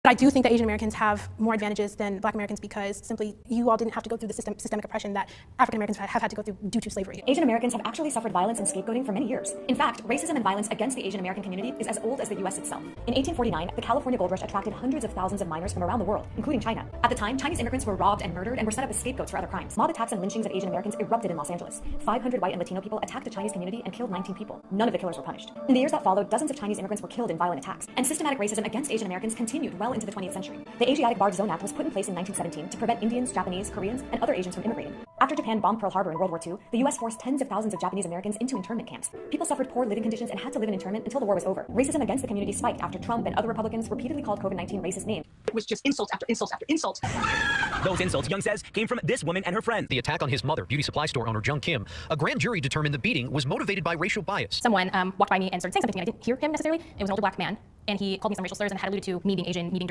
But I do think that Asian Americans have more advantages than Black Americans because simply you all didn't have to go through the systemic oppression that African Americans have had to go through due to slavery. Asian Americans have actually suffered violence and scapegoating for many years. In fact, racism and violence against the Asian American community is as old as the US itself. In 1849, the California gold rush attracted hundreds of thousands of miners from around the world, including China. At the time, Chinese immigrants were robbed and murdered and were set up as scapegoats for other crimes. Mob attacks and lynchings of Asian Americans erupted in Los Angeles. 500 white and Latino people attacked the Chinese community and killed 19 people. None of the killers were punished. In the years that followed, dozens of Chinese immigrants were killed in violent attacks, and systematic racism against Asian Americans continued well into the 20th century. The Asiatic Barred Zone Act was put in place in 1917 to prevent Indians, Japanese, Koreans, and other Asians from immigrating. After Japan bombed Pearl Harbor in World War II, the US forced tens of thousands of Japanese Americans into internment camps. People suffered poor living conditions and had to live in internment until the war was over. Racism against the community spiked after Trump and other Republicans repeatedly called COVID-19 racist names. It was just insults after insults after insults. Those insults, Young says, came from this woman and her friend. The attack on his mother, beauty supply store owner Jung Kim, a grand jury determined the beating was motivated by racial bias. Someone walked by me and started saying something to me. I didn't hear him necessarily. It was an older Black man, and he called me some racial slurs and had alluded to me being Asian,